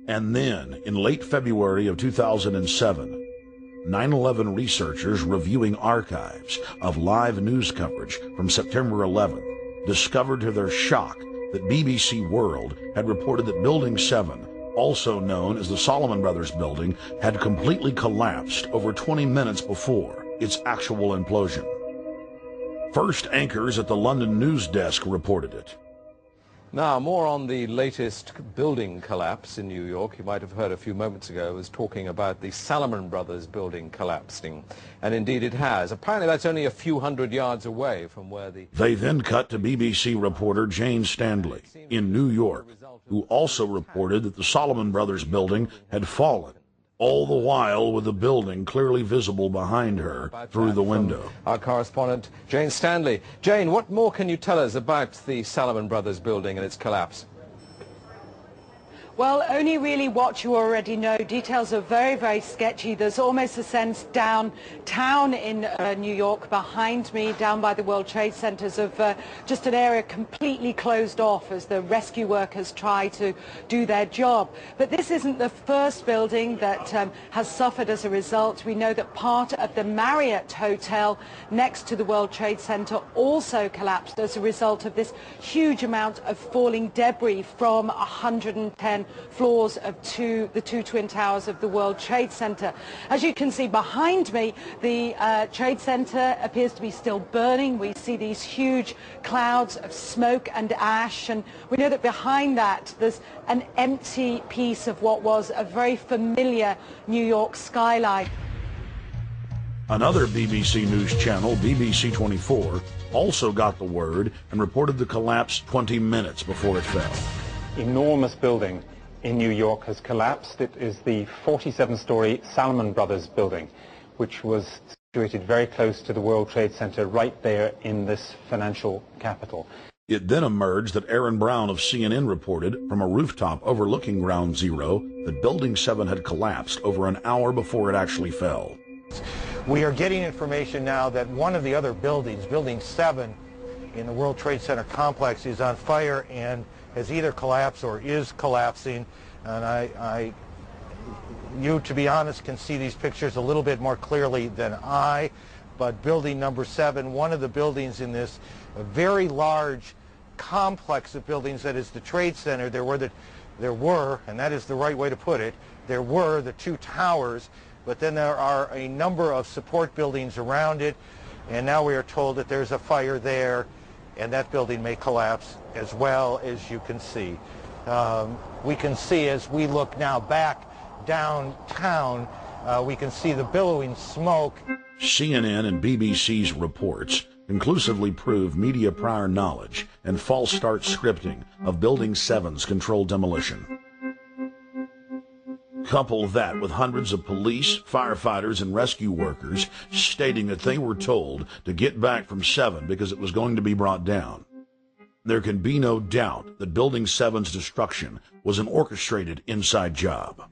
And then, in late February of 2007, 9/11 researchers reviewing archives of live news coverage from September 11 discovered to their shock that BBC World had reported that Building 7, also known as the Salomon Brothers Building, had completely collapsed over 20 minutes before its actual implosion. First anchors at the London news desk reported it. Now, more on the latest building collapse in New York. You might have heard a few moments ago I was talking about the Salomon Brothers building collapsing. And indeed it has. Apparently that's only a few hundred yards away from where the... They then cut to BBC reporter Jane Stanley in New York, who also reported that the Salomon Brothers building had fallen, all the while with the building clearly visible behind her through the window. Our correspondent, Jane Stanley. Jane, what more can you tell us about the Salomon Brothers building and its collapse? Well, only really what you already know. Details are very, very sketchy. There's almost a sense downtown in New York behind me, down by the World Trade Centers, of just an area completely closed off as the rescue workers try to do their job. But this isn't the first building that has suffered as a result. We know that part of the Marriott Hotel next to the World Trade Center also collapsed as a result of this huge amount of falling debris from 110 floors of the two twin towers of the World Trade Center. As you can see behind me, the Trade Center appears to be still burning. We see these huge clouds of smoke and ash, and we know that behind that there's an empty piece of what was a very familiar New York skyline. Another BBC news channel, BBC 24, also got the word and reported the collapse 20 minutes before it fell. Enormous building in New York has collapsed. It is the 47-story Salomon Brothers building, which was situated very close to the World Trade Center, right there in this financial capital. It then emerged that Aaron Brown of CNN reported from a rooftop overlooking Ground Zero that Building 7 had collapsed over an hour before it actually fell. We are getting information now that one of the other buildings, Building 7 in the World Trade Center complex, is on fire and has either collapsed or is collapsing. And you, to be honest, can see these pictures a little bit more clearly than I. But building number 7, one of the buildings in this very large complex of buildings that is the Trade Center, there were, and that is the right way to put it, there were the two towers, but then there are a number of support buildings around it, and now we are told that there's a fire there, and that building may collapse as well, as you can see. We can see as we look now back downtown, we can see the billowing smoke. CNN and BBC's reports conclusively prove media prior knowledge and false start scripting of Building 7's controlled demolition. Couple that with hundreds of police, firefighters, and rescue workers stating that they were told to get back from 7 because it was going to be brought down. There can be no doubt that Building 7's destruction was an orchestrated inside job.